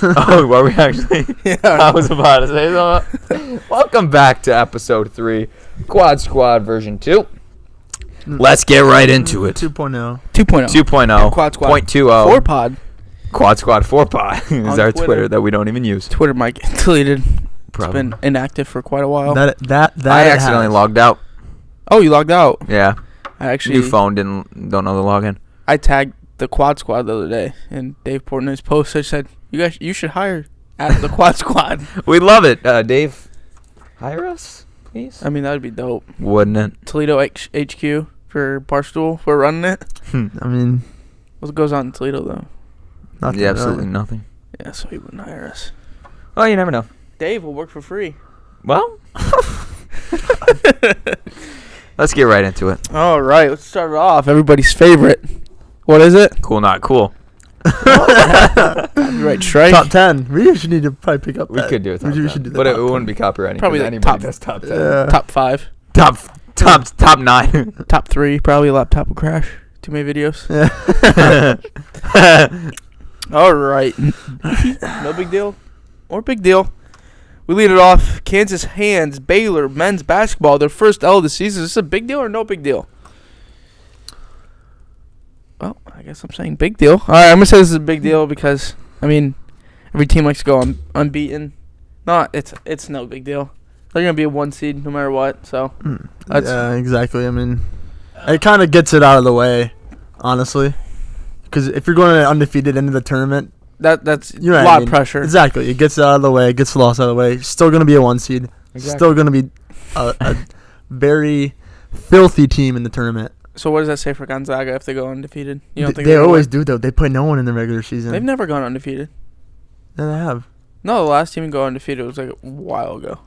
Oh, were we actually? Yeah. I was about to say something. Welcome back to episode 3, Quad Squad version 2. Let's get right into it. 2.0. 2.0. Quad Squad. 0.20. 4 pod. Quad Squad 4 pod is On our Twitter. Twitter that we don't even use. Twitter might get deleted. Probably. It's been inactive for quite a while. That I accidentally logged out. Oh, you logged out. Yeah. I actually. New phone don't know the login. I tagged the Quad Squad the other day, and Dave Portnoy's post. I said, you should hire at the Quad Squad. We love it. Dave, hire us, please. I mean, that would be dope. Wouldn't it? Toledo HQ for Barstool. We're running it. I mean, What goes on in Toledo, though? nothing. Yeah, absolutely nothing. Yeah, so he wouldn't hire us. Well, you never know. Dave will work for free. Well, let's get right into it. All right, let's start it off. Everybody's favorite. What is it? Cool, not cool. Right, strike. Top 10. We should need to probably pick up We that. could do it. We should do that. But it wouldn't be copywriting. Probably Probably like anybody top- does top 10. Yeah. Top 5. Top 9. Top 3. Probably laptop will crash. Too many videos. Yeah. All right. No big deal. Or big deal. We lead it off. Kansas hands Baylor men's basketball their first L of the season. Is this a big deal or no big deal? Well, I guess I'm saying big deal. All right, I'm going to say this is a big deal because, I mean, every team likes to go unbeaten. It's no big deal. They're going to be a 1 seed no matter what. So, Yeah, exactly. I mean, it kind of gets it out of the way, honestly. Because if you're going undefeated into the tournament, that's you know a what lot I of mean. pressure. Exactly. It gets it out of the way. It gets the loss out of the way. Still going to be a 1 seed. Exactly. Still going to be a very filthy team in the tournament. So what does that say for Gonzaga if they go undefeated? You don't think They they're always gonna do, though. They play no one in the regular season. win? They've never gone undefeated. Yeah, they have. No, the last team to go undefeated was like a while ago.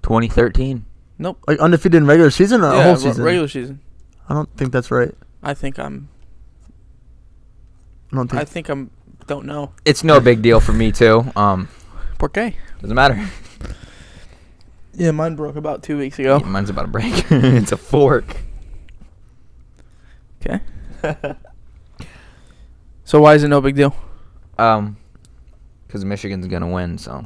2013. Nope. Like undefeated in regular season or Yeah, whole season? regular season. I don't think that's right. I think don't know. It's no big deal for me, too. Por qué? Doesn't matter. Yeah, mine broke about 2 weeks ago. Mine's about to break. It's a fork. Okay. So why is it no big deal? Because Michigan's going to win, so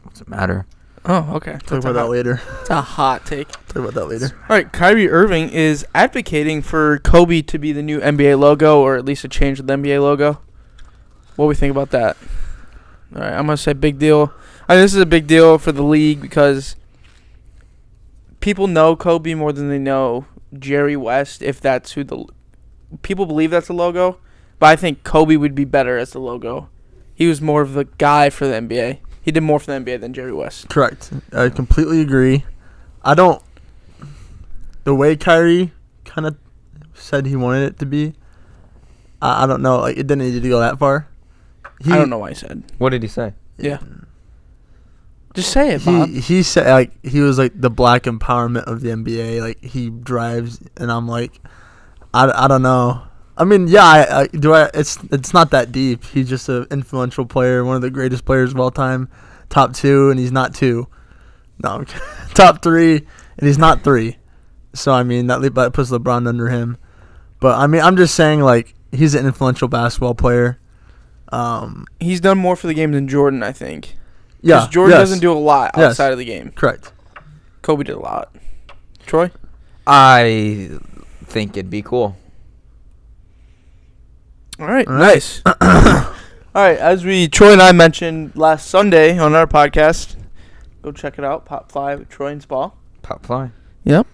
what's it matter? Oh, okay. Talk about that later. It's a hot take. Talk about that later. All right, Kyrie Irving is advocating for Kobe to be the new NBA logo, or at least a change of the NBA logo. What do we think about that? All right, I'm going to say big deal. I mean, this is a big deal for the league because people know Kobe more than they know Jerry West, if that's who people believe that's the logo. But I think Kobe would be better as the logo. He was more of the guy for the NBA. He did more for the NBA than Jerry West. Correct. I completely agree. The way Kyrie kind of said he wanted it to be, I don't know. Like, it didn't need to go that far. I don't know why he said. What did he say? Yeah. Just say it, Bob. He said, like, he was like the black empowerment of the NBA. Like, he drives, and I'm like, I don't know. I mean, yeah, it's not that deep. He's just an influential player, one of the greatest players of all time, top 2, and he's not 2. No, I'm kidding. Top 3, and he's not 3. So I mean, that puts LeBron under him. But I mean, I'm just saying, like, he's an influential basketball player. He's done more for the game than Jordan, I think. Yeah, Because Jordan doesn't do a lot outside of the game. Correct. Kobe did a lot. Troy? I think it'd be cool. All right, nice. All right, as Troy and I mentioned last Sunday on our podcast, go check it out, Pop 5 with Troy and Spall. Pop fly. Yep.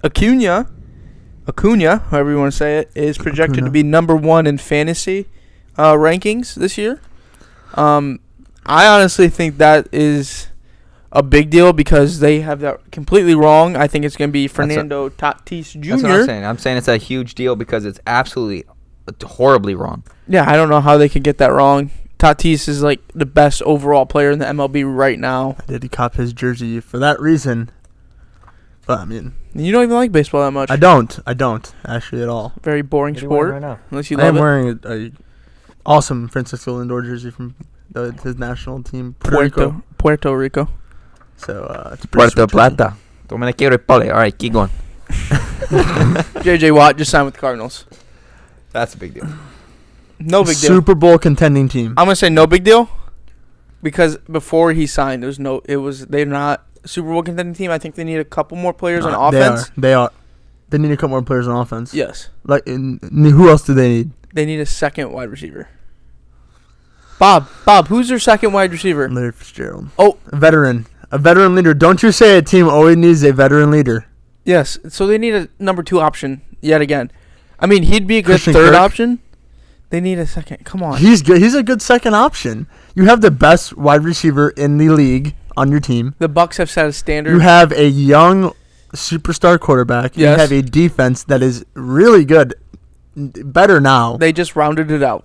Acuna, however you want to say it, is projected Acuna. to be number 1 in fantasy rankings this year. I honestly think that is a big deal because they have that completely wrong. I think it's going to be Fernando Tatis Jr. That's what I'm saying. I'm saying it's a huge deal because it's absolutely horribly wrong. Yeah, I don't know how they could get that wrong. Tatis is like the best overall player in the MLB right now. I did cop his jersey for that reason. But I mean, You don't even like baseball that much. I don't actually at all. Very boring sport. Right now? Unless you I love am it. wearing a awesome Francisco Lindor jersey from his national team, Puerto Rico. So it's pretty Puerto sweet jersey. Plata. Tomé quiero el pole. All right, keep going. J.J. Watt just signed with the Cardinals. That's a big deal. No big deal. Super Bowl contending team. I'm gonna say no big deal, because before he signed, they're not a Super Bowl contending team. I think they need a couple more players on offense. They are. They need a couple more players on offense. Yes. Like, who else do they need? They need a second wide receiver. Bob, who's their second wide receiver? Larry Fitzgerald. Oh, A veteran leader. Don't you say a team always needs a veteran leader. yes. So they need a number 2 option yet again. I mean, he'd be a good Christian third Kirk? option. They need a second. Come on. He's good. He's a good second option. You have the best wide receiver in the league on your team. The Bucks have set a standard. You have a young superstar quarterback. Yes. You have a defense that is really good. Better now. They just rounded it out.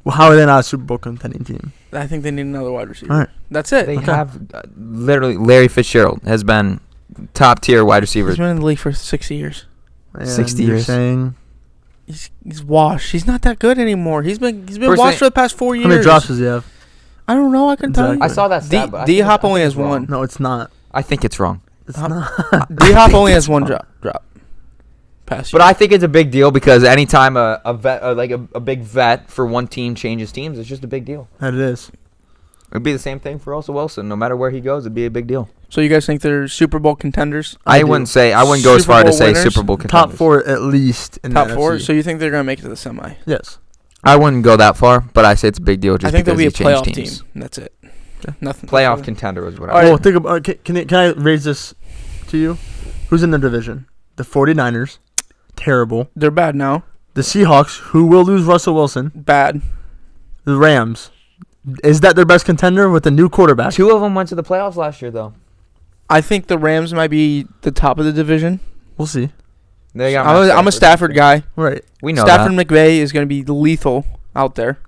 How are they not a Super Bowl contending team? I think they need another wide receiver. All right. That's it. They have literally Larry Fitzgerald has been top tier wide receiver. He's been in the league for 60 years. And 60 you're years. saying He's washed. He's not that good anymore. He's been Personally, washed for the past 4 years. how many drops does he have? I don't know. I can tell you. I saw that stat, but I think D-Hop it's- I only think has it's wrong. one. No, it's not. I think it's wrong. It's Huh? not. D-Hop only has one drop. Pass. But I think it's a big deal because anytime a vet, like a big vet for one team changes teams, it's just a big deal. That it is. It'd be the same thing for Russell Wilson. No matter where he goes, it'd be a big deal. So you guys think they're Super Bowl contenders? I I do. wouldn't go as Super far to Bowl say winners? Super Bowl contenders. Top 4 at least in Top the 4. NFC. So you think they're gonna make it to the semi? Yes. I wouldn't go that far, but I say it's a big deal just I think they'll because be a he changed playoff teams. team. That's it. Nothing. Playoff contender is what All I right. Well, think about. Can I raise this to you? Who's in the division? The 49ers. Terrible. They're bad now. The Seahawks, who will lose Russell Wilson. Bad. The Rams. Is that their best contender with a new quarterback? 2 of them went to the playoffs last year, though. I think the Rams might be the top of the division. We'll see. They got I'm a Stafford guy. Right. We know Stafford that. McVay is going to be lethal out there.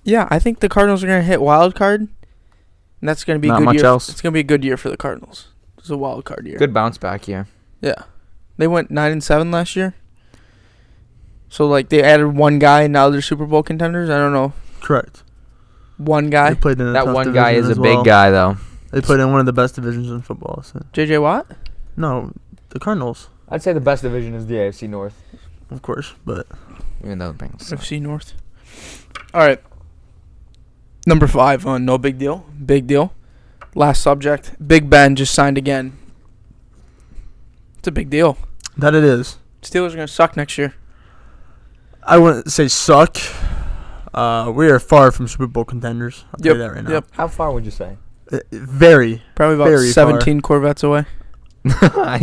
Yeah, I think the Cardinals are going to hit wild card, and that's going to be a Not good much year. else. It's going to be a good year for the Cardinals. It's a wild card year. Good bounce back here. Yeah, they went 9-7 last year. So like they added one guy, and now they're Super Bowl contenders. I don't know, Correct. one guy. They played in a That tough one guy division is a as well. big guy, though. They played in one of the best divisions in football. So. JJ Watt. No, the Cardinals, I'd say the best division is the AFC North, of course, but even though the Bengals suck. FC North. All right. Number 5 on no big deal. Big deal. Last subject. Big Ben just signed again. It's a big deal. that it is. Steelers are going to suck next year. I wouldn't say suck. We are far from Super Bowl contenders. I'll tell you that right now. Yep. How far would you say? Very. Probably about Very 17 Corvettes away. I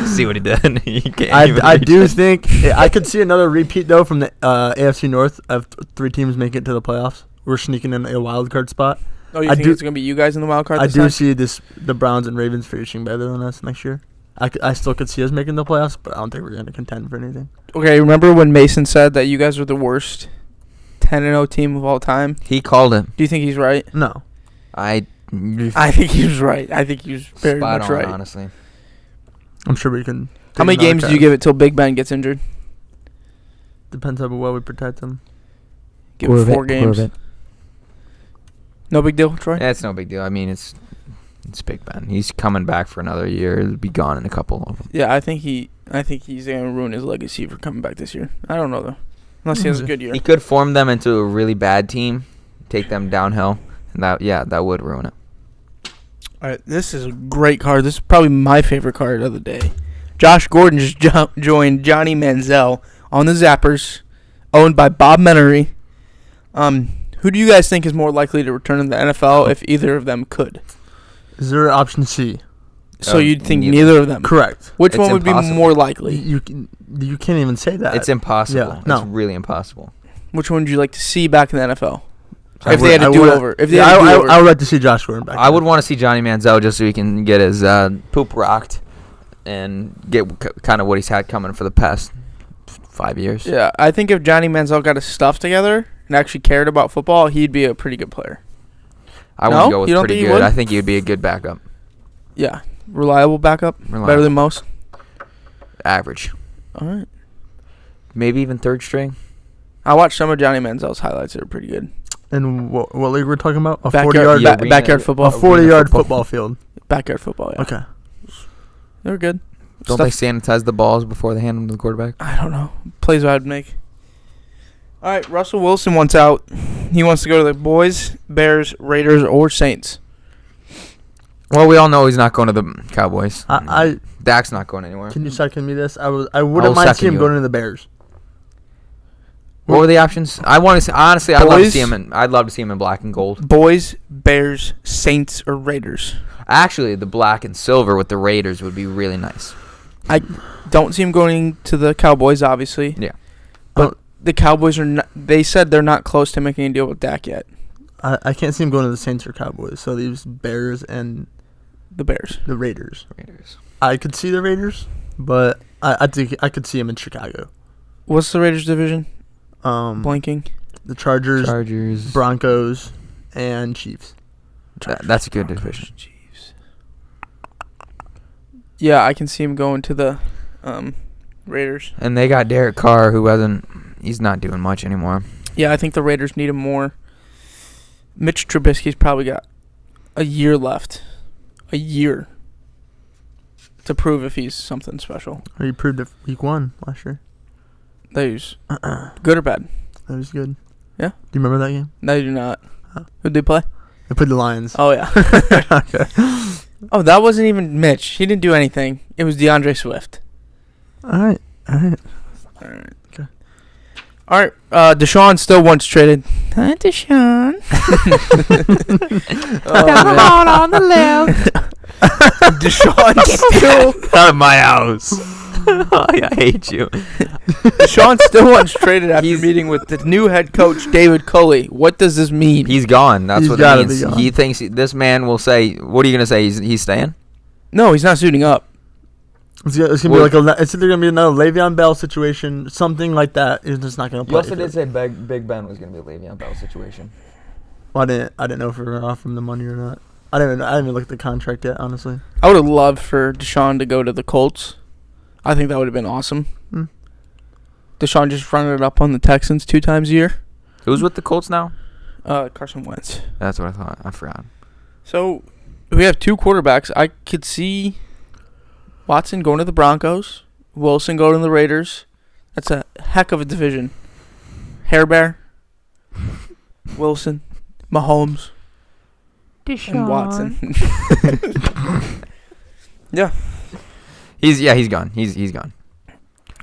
see what he did. He can't even I reach do it. think I could see another repeat though from the AFC North of 3 teams making it to the playoffs. We're sneaking in a wild card spot. Oh, you I think do- it's going to be you guys in the wild card I this do time? see the Browns and Ravens finishing better than us next year. I still could see us making the playoffs, but I don't think we're going to contend for anything. Okay, remember when Mason said that you guys were the worst 10-0 team of all time? He called it. Do you think he's right? No. I think he was right. I think he was very spot much on, right. honestly. I'm sure we can. How many games do you give it till Big Ben gets injured? Depends how well we protect him. Give it 4 games. No big deal, Troy? Yeah, it's no big deal. I mean, it's Big Ben. He's coming back for another year. He'll be gone in a couple of them. Yeah, I think he's going to ruin his legacy for coming back this year. I don't know, though. Unless he has a good year. He could form them into a really bad team, take them downhill, and that would ruin it. All right, this is a great card. This is probably my favorite card of the day. Josh Gordon just joined Johnny Manziel on the Zappers, owned by Bob Menery. Who do you guys think is more likely to return to the NFL if either of them could? Is there option C? So you'd think neither. neither of them. Correct. Which It's one would impossible. be more likely? You can't even say that. It's impossible. Yeah, no. It's really impossible. Which one would you like to see back in the NFL? I If they had would- to I do would- over. If they Yeah, had to do over. I would like to see Josh Gordon back. I would want to see Johnny Manziel just so he can get his poop rocked and get kind of what he's had coming for the past 5 years. Yeah, I think if Johnny Manziel got his stuff together and actually cared about football, he'd be a pretty good player. I No? wouldn't go with You don't pretty think he good. would? I think he'd be a good backup. Yeah, reliable backup, better Reliable. than most. Average. All right. Maybe even third string. I watched some of Johnny Manziel's highlights. They're pretty good. And what league we're talking about? A Backyard, 40-yard, Yeah, arena- backyard a football. 40-yard football. football field. Backyard football. Yeah, Okay. they were good. Don't they sanitize the balls before they hand them to the quarterback? I don't know. Plays I'd make. All right, Russell Wilson wants out. He wants to go to the Boys, Bears, Raiders, or Saints. Well, we all know he's not going to the Cowboys. Dak's not going anywhere. Can you second me this? I wouldn't mind seeing him going to the Bears. What were the options? I want to see, honestly. I'd love to see him in black and gold. Boys, Bears, Saints, or Raiders. Actually, the black and silver with the Raiders would be really nice. I don't see him going to the Cowboys, obviously. Yeah, but the Cowboys are not. They said they're not close to making a deal with Dak yet. I can't see him going to the Saints or Cowboys. So these Bears and the Bears, the Raiders. I could see the Raiders, but I think I could see him in Chicago. What's the Raiders division? Blanking. The Chargers, Broncos, and Chiefs. That's a good division. Chiefs. Yeah, I can see him going to the Raiders. And they got Derek Carr, he's not doing much anymore. Yeah, I think the Raiders need him more. Mitch Trubisky's probably got a year left. A year. To prove if he's something special. Or he proved it week 1 last year. That was good or bad? That was good. Yeah? Do you remember that game? No, you do not. Who'd they play? They played the Lions. Oh, yeah. Okay. Oh, that wasn't even Mitch. He didn't do anything. It was DeAndre Swift. All right. Okay. All right. Deshaun still once traded. Hi, Deshaun. Down the hall on the left. Deshaun still out of my house. I hate you. Deshaun still once traded after meeting with the new head coach David Culley. What does this mean? He's gone. That's what it means. He thinks this man will say. What are you gonna say? He's staying? No, he's not suiting up. It's gonna be like it's either gonna be another Le'Veon Bell situation, something like that. He's just not gonna play. You also did say Big Ben was gonna be a Le'Veon Bell situation. Well, I didn't know if we were off from the money or not. I didn't even look at the contract yet, honestly. I would have loved for Deshaun to go to the Colts. I think that would have been awesome. Deshaun just running it up on the Texans 2 times a year. Who's with the Colts now? Carson Wentz. That's what I thought. I forgot. So we have 2 quarterbacks. I could see Watson going to the Broncos, Wilson going to the Raiders. That's a heck of a division. Hair Bear, Wilson, Mahomes, Deshaun. And Watson. Yeah. He's gone. He's gone.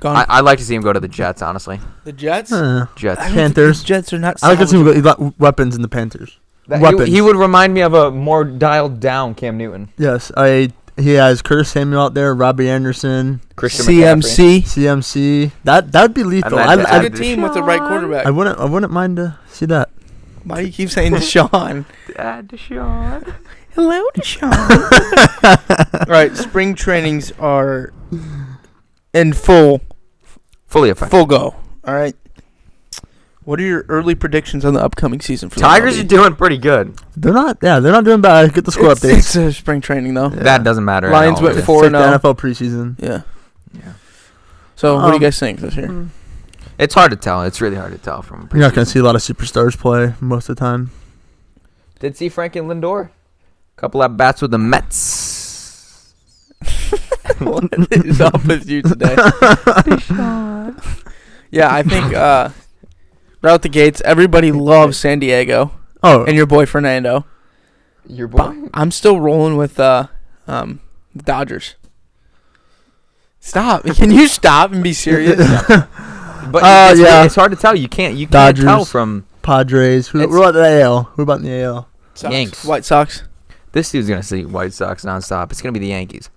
Gone. I'd like to see him go to the Jets, honestly. The Jets? Jets. Panthers. Jets are not. I like to see him go. He got weapons in the Panthers. He would remind me of a more dialed down Cam Newton. Yes, he has Curtis Samuel out there, Robbie Anderson, CMC. That would be lethal. That's a good team with the right quarterback. I wouldn't mind to see that. Why do you keep saying Deshaun? Deshaun. Hello, Deshaun. All right, spring trainings are in fully effective. Full go. All right. What are your early predictions on the upcoming season for the Tigers are doing pretty good. They're not doing bad. Get the score updates. It's spring training though. Yeah. That doesn't matter. Lions went 4-0. The NFL preseason. Yeah. So what do you guys think this year? It's hard to tell. It's really hard to tell from preseason. You're not going to see a lot of superstars play most of the time. Did see Frankie Lindor. Couple at bats with the Mets. What is up with you today? Yeah, I think right out the gates, everybody loves San Diego. Oh, and your boy Fernando. Your boy. I'm still rolling with the Dodgers. Stop! Can you stop and be serious? But it's hard to tell. You can't Dodgers, tell from Padres. Who about the AL? Who about the AL? Yanks. White Sox. This dude's gonna see White Sox nonstop. It's gonna be the Yankees.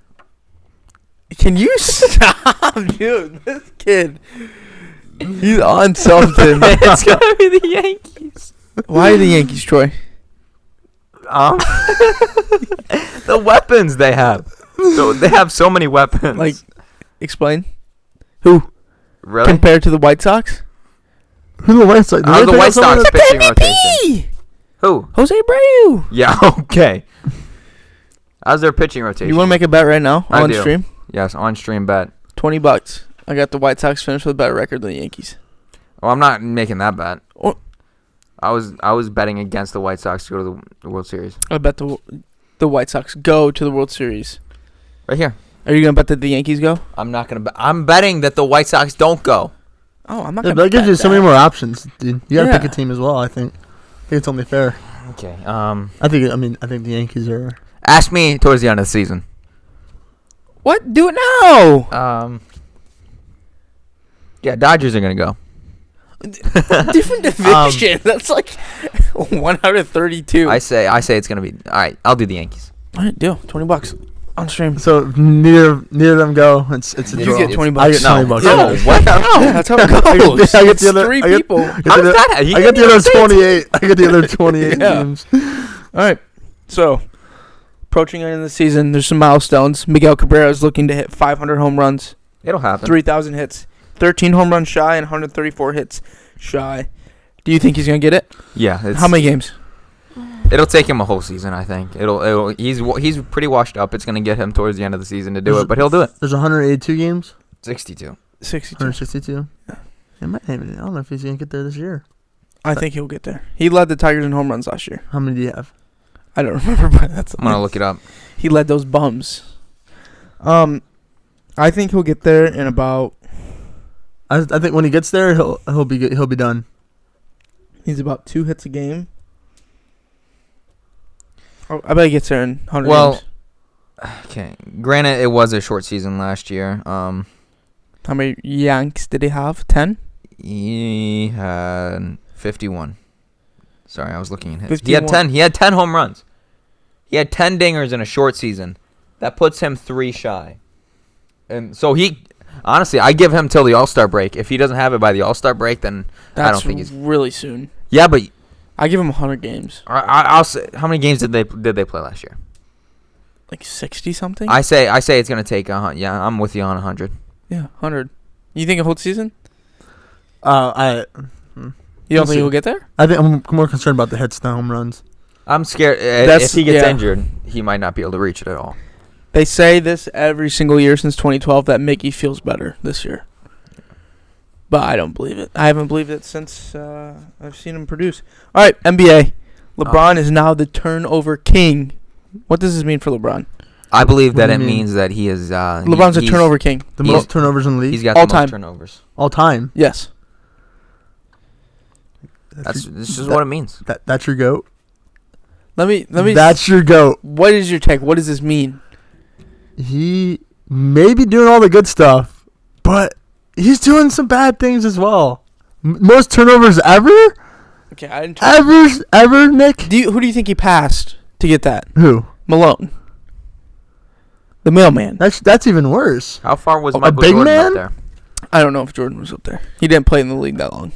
Can you stop, dude? This kid, he's on something. It's gonna be the Yankees. Why are the Yankees, Troy? The weapons they have. So they have so many weapons. Like, explain. Who? Really? Compared to the White Sox? Who the White Sox? The White Sox pitching rotation. Who? Jose Abreu. Yeah. Okay. How's their pitching rotation? You want to make a bet right now I on do. stream? Yes, on stream bet. $20. I got the White Sox finished with a better record than the Yankees. Well, I'm not making that bet. Oh. I was betting against the White Sox to go to the World Series. I bet the White Sox go to the World Series. Right here. Are you gonna bet that the Yankees go? I'm not gonna. I'm betting that the White Sox don't go. Oh, I'm not Yeah, gonna. but that gives bet you so many that. more options, dude. You gotta pick Yeah. a team as well. I think it's only fair. Okay. I think the Yankees are. Ask me towards the end of the season. What? Do it now. Yeah, Dodgers are gonna go. Different division. That's like 1 out of 32. I say it's gonna be. All right, I'll do the Yankees. All right, deal. $20 on stream. So neither of them go. It's a You draw. get 20 I bucks. get 20 bucks. No, Yeah. what? Yeah, that's how it I goes. get It's the other. 3 I get- people. I get How's the- that? He I get the didn't other even say it. 28. I get the other 28 Yeah. teams. All right. So, approaching end of the season, there's some milestones. Miguel Cabrera is looking to hit 500 home runs, It'll happen. 3,000 hits, 13 home runs shy, and 134 hits shy. Do you think he's gonna get it? Yeah. How many games? It'll take him a whole season, I think. He's pretty washed up. It's gonna get him towards the end of the season to do it, but he'll do it. There's 182 games. 62. 62. 162. It might I don't know if he's gonna get there this year. I think he'll get there. He led the Tigers in home runs last year. How many do you have? I don't remember, but that's. I'm gonna look it up. He led those bums. I think he'll get there in about. I think when he gets there, he'll be good. He'll be done. He's about 2 hits a game. Oh, I bet he gets there in 100 Well, games. Okay. Granted, it was a short season last year. How many Yanks did he have? 10? He had 51. Sorry, I was looking at his. 51. He had 10. He had 10 home runs. He had 10 dingers in a short season. That puts him 3 shy. And so honestly, I give him till the All-Star break. If he doesn't have it by the All-Star break, then That's I don't think he's. really soon. Yeah, but I give him 100 games. I'll say, how many games did they play last year? Like 60 something? I say it's gonna take yeah, I'm with you on 100. Yeah, 100. You think a whole season? You You don't We'll see. think he'll get there? I think I'm more concerned about the hits than home runs. I'm scared if he gets injured, he might not be able to reach it at all. They say this every single year since 2012 that Mickey feels better this year. But I don't believe it. I haven't believed it since I've seen him produce. All right, NBA. LeBron is now the turnover king. What does this mean for LeBron? I believe What that do it you mean? means that he is. LeBron's a turnover king. The He's- most turnovers in the league He's got All the time. most turnovers. all time. This Is what it means. That's your goat. Let me. That's your goat. What is your take? What does this mean? He may be doing all the good stuff, but he's doing some bad things as well. Most turnovers ever? Okay, I didn't. Ever, Nick? Who do you think he passed to get that? Who? Malone, the mailman. That's even worse. How far was A Michael big Jordan man? up there? I don't know if Jordan was up there. He didn't play in the league that long.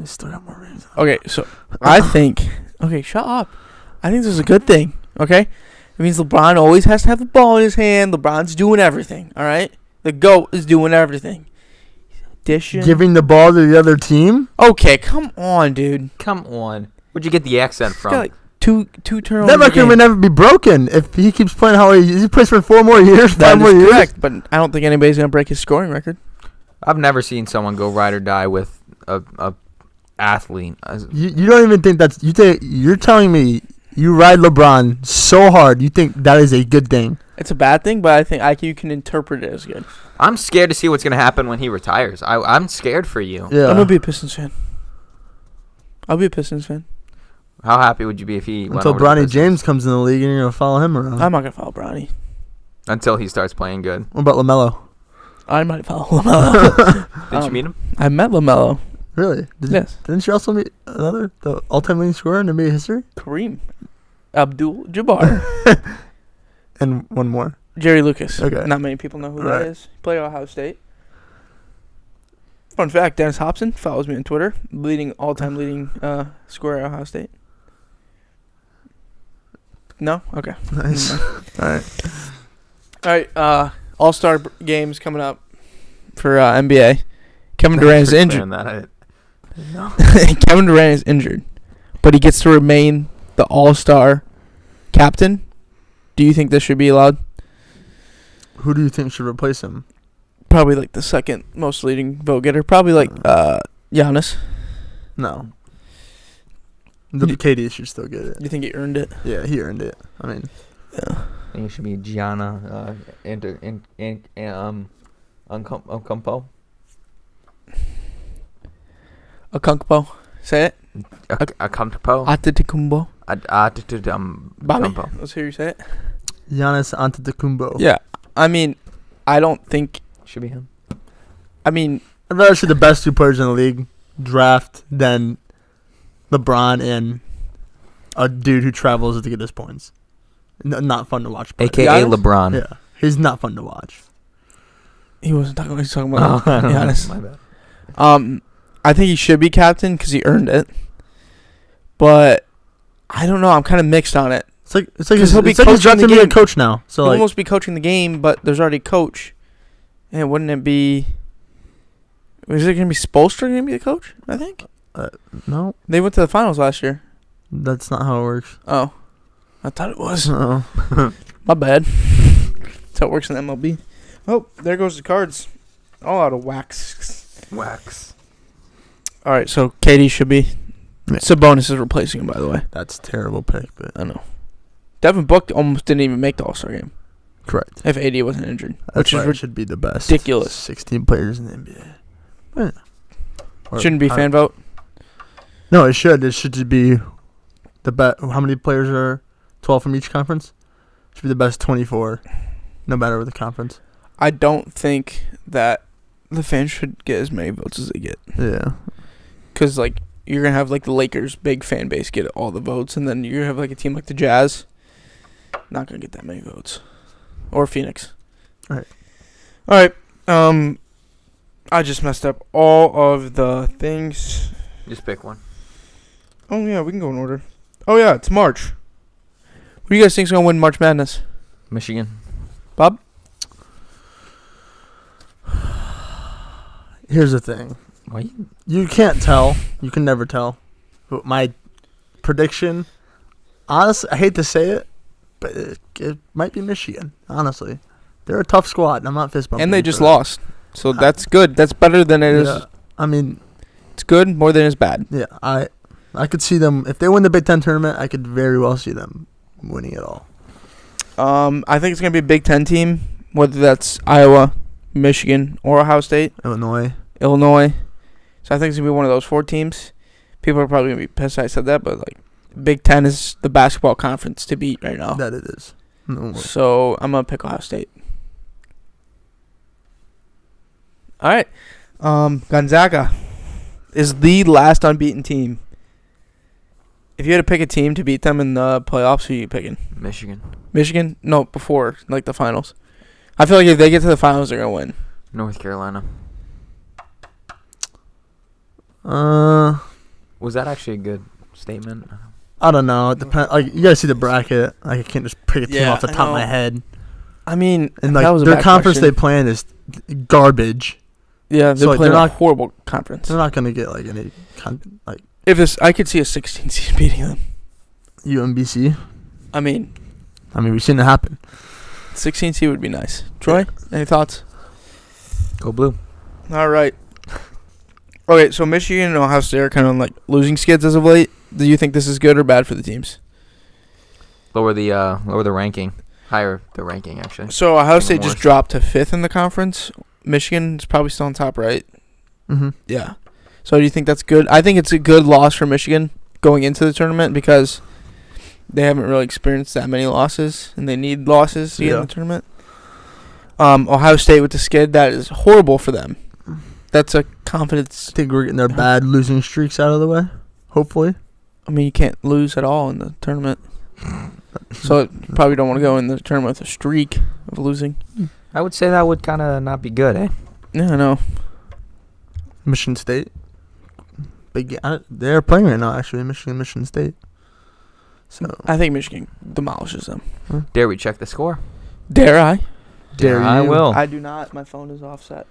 He still got more rings. Okay, so I think. Okay, shut up. I think this is a good thing. Okay, it means LeBron always has to have the ball in his hand. LeBron's doing everything. All right, the GOAT is doing everything. Dishing. Giving the ball to the other team? Okay, come on, dude. Come on. Where'd you get the accent He's from? got like two turnovers. That a record game. may never be broken if he keeps playing how he plays for 4 more years, 5 That more is years. correct, but I don't think anybody's gonna break his scoring record. I've never seen someone go ride or die with a athlete. You don't even think you're telling me you ride LeBron so hard you think that is a good thing? It's a bad thing, but I think you can interpret it as good. I'm scared to see what's gonna happen when he retires. I'm scared for you. Yeah. I'm gonna be a Pistons fan. I'll be a Pistons fan. How happy would you be if he went Until over to the Bronny Pistons? James comes in the league and you're gonna follow him around. I'm not gonna follow Bronny. Until he starts playing good. What about LaMelo? I might follow LaMelo. Did you meet him? I met LaMelo. Really? Yes. Didn't you also meet the all-time leading scorer in NBA history? Kareem Abdul-Jabbar. And one more. Jerry Lucas. Okay. Not many people know who Right. that is. He played at Ohio State. Fun fact, Dennis Hobson follows me on Twitter. All-time leading scorer at Ohio State. No? Okay. Nice. All right. All right. All-Star games coming up for NBA. Kevin Durant is injured. Kevin Durant is injured, but he gets to remain the All-Star captain. Do you think this should be allowed? Who do you think should replace him? Probably like the second most leading vote getter. Probably like Giannis. No. The KD should still get it. You think he earned it? Yeah, he earned it. I mean, Yeah. I think it should be Gianna Uncampo. Okunkpo. Say it. Uncampo. Antetokounmpo. Bobby, Campo. let's hear you say it. Giannis Antetokounmpo. Yeah. I mean, I don't think. Should be him. I mean, I'd rather see the best 2 players in the league draft than LeBron and a dude who travels to get his points. Not fun to watch. AKA Giannis? LeBron. Yeah, he's not fun to watch. he wasn't talking. He's talking about Giannis. My bad. I think he should be captain because he earned it. But I don't know. I'm kind of mixed on it. It's like 'Cause he'll be he's drafting coaching the to be a game. coach now. So He'll like, almost be coaching the game, but there's already a coach. And wouldn't it be? Is it going to be Spoelstra going to be the coach? I think no, they went to the finals last year. that's not how it works. Oh, I thought it was. No. My bad. That's how it works in MLB. Oh, there goes the cards. All out of wax. Wax. All right, so KD should be. Yeah. Sabonis is replacing him, by the way. That's a terrible pick, but I know. Devin Book almost didn't even make the All-Star game correct. if AD wasn't injured, That's which why is it should be the best. ridiculous. 16 players in the NBA. Yeah. Or Shouldn't be how- fan vote. No, it should. It should just be the best. How many players are 12 from each conference? It should be the best 24, no matter what the conference. I don't think that the fans should get as many votes as they get. Yeah. Because, like, you're going to have, like, the Lakers' big fan base get all the votes, and then you're going to have, like, a team like the Jazz not going to get that many votes. Or Phoenix. All right. I just messed up all of the things. Just pick one. Oh, yeah, we can go in order. Oh, yeah, it's March. Who do you guys think's going to win March Madness? Michigan. Bob? Here's the thing. Why? You can't tell. You can never tell. But my prediction, honestly, I hate to say it, but it might be Michigan, honestly. They're a tough squad, and I'm not fist bumping. And they for just that. lost. So that's good. That's better than it is. Yeah. I mean, It's good more than it's bad. yeah, I could see them, if they win the Big Ten tournament, I could very well see them winning it all. I think it's going to be a Big Ten team, whether that's Iowa, Michigan, or Ohio State, Illinois. So I think it's going to be one of those 4 teams. People are probably going to be pissed I said that, but like Big Ten is the basketball conference to beat right now. That it is. No, So I'm going to pick Ohio State. All right. Gonzaga is the last unbeaten team. If you had to pick a team to beat them in the playoffs, who are you picking? Michigan. Michigan? No, before, like, the finals. I feel like if they get to the finals, they're going to win. North Carolina. Was that actually a good statement? I don't know. It depends. Like, you gotta see the bracket. Like, I can't just pick a team Yeah, off the I top of my know. head. I mean, And that like was a their bad conference question. they play in is garbage. Yeah, they're So, like, playing they're a not- horrible conference. They're not gonna get like any like If this, I could see a 16 seed beating them. UMBC. I mean, We've seen it happen. 16 seed would be nice. Troy, any thoughts? Go blue. All right. Okay, so Michigan and Ohio State are kind of like losing skids as of late. Do you think this is good or bad for the teams? Lower the ranking. Higher the ranking, actually. So Ohio Think State just worse. dropped to 5th in the conference. Michigan's probably still on top, right? Mm-hmm. Yeah. So do you think that's good? I think it's a good loss for Michigan going into the tournament because they haven't really experienced that many losses, and they need losses to get in Yeah. the tournament. Ohio State with the skid, that is horrible for them. That's a confidence. I think we're getting their bad losing streaks out of the way. Hopefully. I mean, you can't lose at all in the tournament. So you probably don't want to go in the tournament with a streak of losing. I would say that would kind of not be good, eh? Yeah, I know. Michigan State. They're playing right now, actually. Michigan State. So I think Michigan demolishes them. Dare we check the score? Dare I? Dare I you. will. I do not. My phone is offset.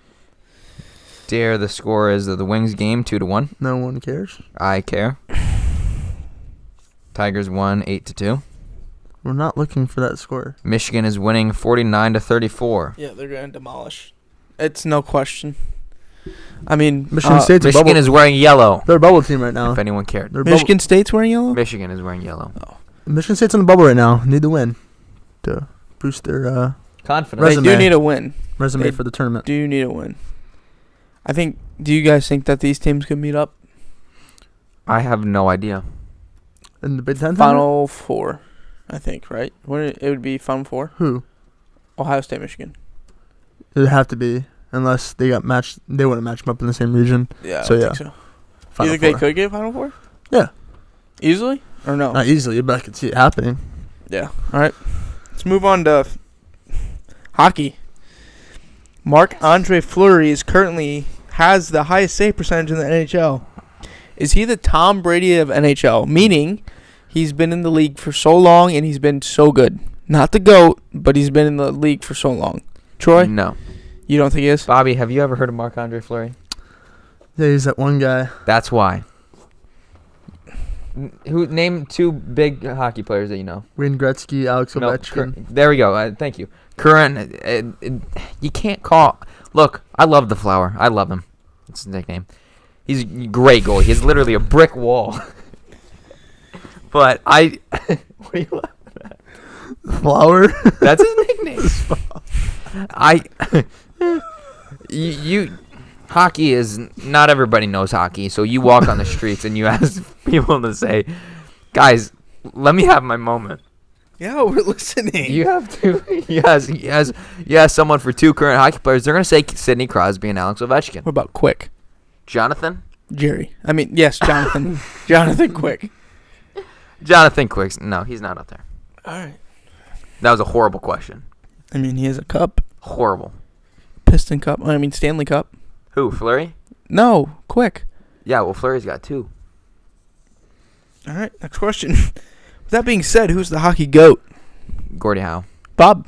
Dare the score is the Wings game 2-1. No one cares. I care. Tigers won 8-2. We're not looking for that score. Michigan is winning 49-34. Yeah, they're going to demolish. It's no question. I mean, Michigan State's a Michigan bubble. is wearing yellow. They're a bubble team right now. If anyone cared. They're Michigan State's wearing yellow? Michigan is wearing yellow. Michigan State's in the bubble right now. Need to win to boost their Confidence. Resume. They do need a win. resume They for the tournament. Do need a win. I think. Do you guys think that these teams could meet up? I have no idea. In the Big Ten tournament? Final Four, I think. Right? It would be Final Four. Who? Ohio State, Michigan. It would have to be, unless they got matched. They wouldn't match them up in the same region. Yeah. So, I yeah. think so. Final you think Four. they could get Final Four? Yeah. Easily or no? Not easily, but I could see it happening. Yeah. All right. Let's move on to hockey. Marc-Andre Fleury has the highest save percentage in the NHL. Is he the Tom Brady of NHL? Meaning, he's been in the league for so long and he's been so good. Not the GOAT, but he's been in the league for so long. Troy? No. You don't think he is? Bobby, have you ever heard of Marc-Andre Fleury? Yeah, he's that one guy. That's why. Name 2 big hockey players that you know. Wayne Gretzky, Alex No, Ovechkin. there we go. Thank you. Current. You can't call. Look, I love the Flower. I love him. It's his nickname. He's a great goalie. He's literally a brick wall. But what are you laughing at? Flower. That's his nickname. Hockey is, not everybody knows hockey, so you walk on the streets and you ask people to say, guys, let me have my moment. Yeah, we're listening. You have to, yes, someone for 2 current hockey players, they're going to say Sidney Crosby and Alex Ovechkin. What about Quick? Jonathan? Jerry. I mean, yes, Jonathan. Jonathan Quick. Jonathan Quick. No, he's not up there. All right. That was a horrible question. I mean, he has a cup. Horrible. Piston Cup. I mean, Stanley Cup. Who, Fleury? No, Quick. Yeah, well, Fleury's got 2. All right, next question. With that being said, who's the hockey GOAT? Gordie Howe. Bob.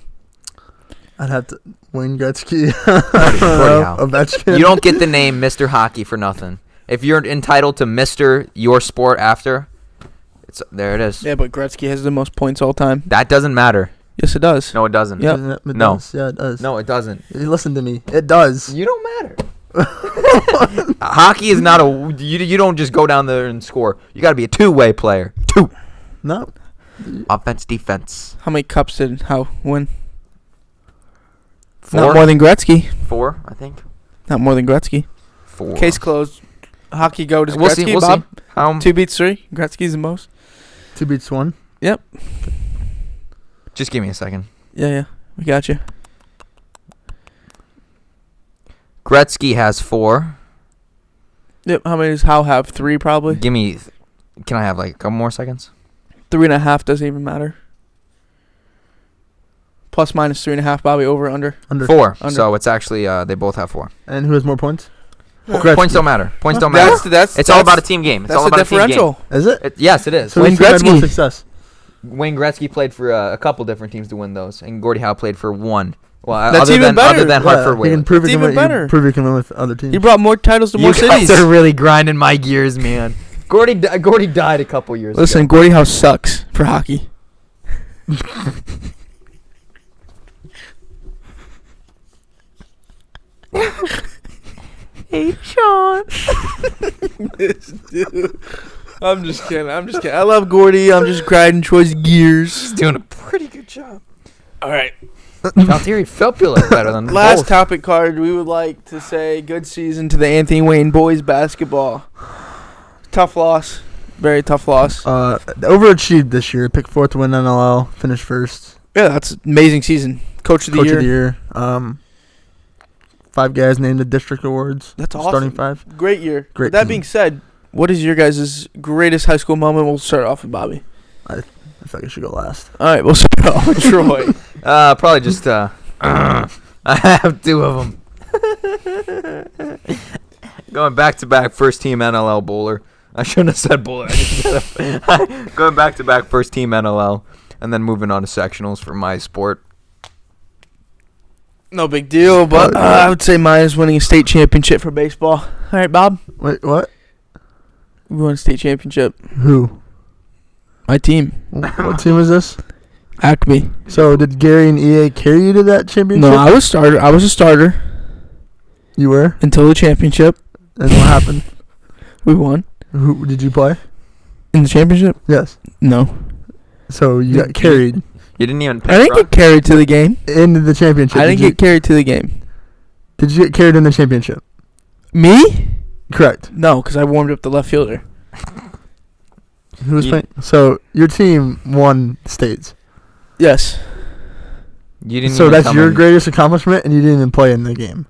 I'd have to Wayne Gretzky. Gordie Howe. Ovechkin. You don't get the name Mr. Hockey for nothing. If you're entitled to Mr. Your Sport after, there it is. Yeah, but Gretzky has the most points all time. That doesn't matter. Yes, it does. No, it doesn't. Yep. It No. does. Yeah, it does. No, it doesn't. Listen to me. It does. You don't matter. Hockey is not you don't just go down there and score. You got to be a two-way player. 2. No. Offense, defense. How many cups did Howe win? 4. Not more than Gretzky. 4, I think. Not more than Gretzky. 4. Case closed. Hockey GOAT is We'll Gretzky, see. We'll Bob. see. 2 beats 3. Gretzky's the most. 2 beats 1. Yep. Just give me a second. Yeah. We got you. Gretzky has 4. Yep. How many does Howe have? 3 probably. Give me. Can I have like a couple more seconds? 3.5 doesn't even matter. Plus minus 3.5, Bobby. Over, under. Under. 4. Under. So it's actually they both have 4. And who has more points? Points don't matter. Points don't matter. It's all about a team game. It's That's all the about a team game. differential. Is it? Yes, it is. So Wayne who's had more Gretzky. success? Wayne Gretzky played for a couple different teams to win those, and Gordie Howe played for 1. Well, That's even better. Other than Hartford you can Whaley. prove It's you can even win- better. You prove you can win with other teams. He brought more titles to more You cities. guys are really grinding my gears, man. Gordy died a couple years Listen, ago. Gordie Howe sucks for hockey. Hey, Sean. I'm just kidding. I love Gordie. I'm just grinding Troy's gears. He's doing a pretty good job. All right. Valtteri Filppula better than Last both. topic card. We would like to say good season to the Anthony Wayne boys basketball. Tough loss. Very tough loss. Overachieved this year. Picked 4th to win NLL. Finished 1st. Yeah, that's an amazing season. Coach of the Coach year. of the year. 5 guys named the district awards. That's awesome. Starting 5. Great year. Great With that team. being said, what is your guys' greatest high school moment? We'll start off with Bobby. I feel like I should go last. All right, we'll start off with Troy. Probably just I have 2 of them. Going back to back first team NLL bowler. I shouldn't have said bowler. I just said going back to back first team NLL, and then moving on to sectionals for my sport. No big deal, but I would say mine is winning a state championship for baseball. All right, Bob. Wait, what? We won a state championship. Who? My team. What team is this? Acme. So did Gary and EA carry you to that championship? No, I was starter. I was a starter You were? until the championship. And what happened? We won Who did you play? in the championship. Yes. No. So you got carried. You didn't even pick I didn't get carried to the game. In the championship. I didn't get carried to the game. Did you get carried in the championship? Me? Correct. No, because I warmed up the left fielder. Who was You- playing? So your team won states. Yes. You didn't. So even that's come your in. greatest accomplishment, and you didn't even play in the game.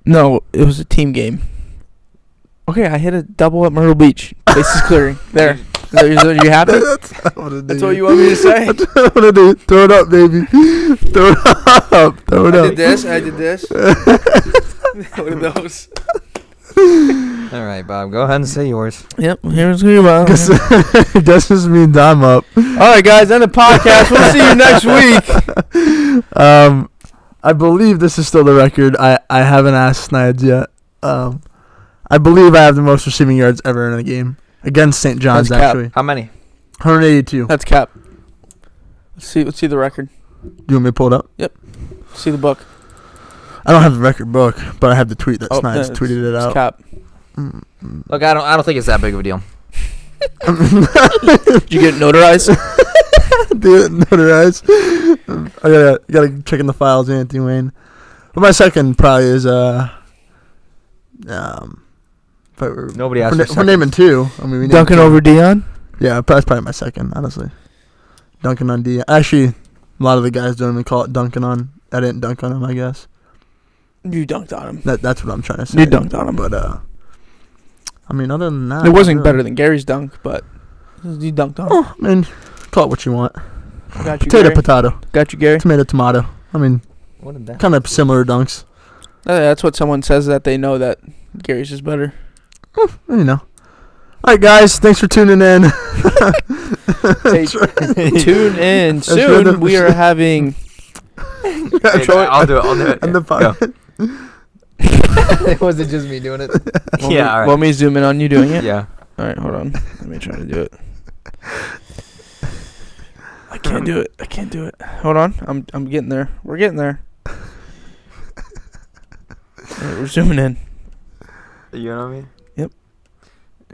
No, it was a team game. Okay, I hit a double at Myrtle Beach. Bases clearing. There. Are you happy? That's what I That's what you want me to say? That's what I do. Throw it up, baby. Throw it up. Throw it I up. did this. I did this. What are those? All right, Bob. Go ahead and say yours. Yep. Here's who you are. That just means I'm up. All right, guys. End the podcast. We'll see you next week. I believe this is still the record. I haven't asked Snides yet. I believe I have the most receiving yards ever in a game against St. John's. That's cap. Actually, How many? 182. That's cap. Let's see the record. Do you want me to pull it up? See the book. I don't have the record book, but I have the tweet that Snides it's- tweeted it It's out. cap. Look, I don't think it's that big of a deal. Did you get it notarized? Do it notarized. I gotta check in the files, Anthony Wayne. But my second probably is Nobody asked for for naming two. I mean, we named Duncan two. over Dion. Yeah, that's probably my second, honestly. Duncan on D. Actually, a lot of the guys don't even call it Duncan on. I didn't dunk on him, I guess. You dunked on him. That's what I'm trying to say. You dunked on him. But I mean, other than that, It wasn't really. better than Gary's dunk, but you dunked on him. Oh, I mean, call it what you want. Got you, Potato, Gary. potato. Got you, Gary. Tomato, tomato. I mean, What did that? kind of similar dunks. That's what someone says, that they know that Gary's is better. You know. All right, guys. Thanks for tuning in. Hey, tune in right, soon. We are having. Hey, I'll do it. And the Go. podcast. Was it just me doing it? Want Yeah. me, All right. Want me to zoom in on you doing it? Yeah. All right, hold on. Let me try to do it. I can't do it. I can't do it. Hold on. I'm getting there. We're getting there. All right, we're zooming in You know what I mean? Yep.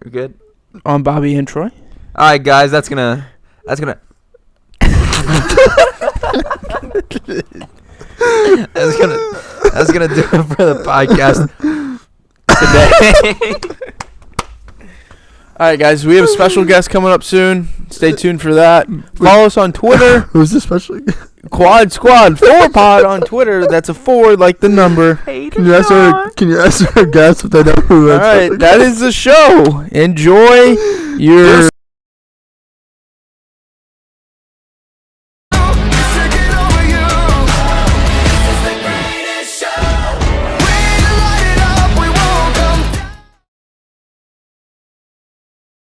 You're good. on Bobby and Troy. All right, guys. That's gonna. That's gonna do it for the podcast today. All right, guys. We have a special guest coming up soon. Stay tuned for that. Follow us on Twitter. Who's the special? Quad Squad 4 Pod on Twitter. That's a 4 like the number. Can you ask our guests if they know who? All right, that is the show. Enjoy your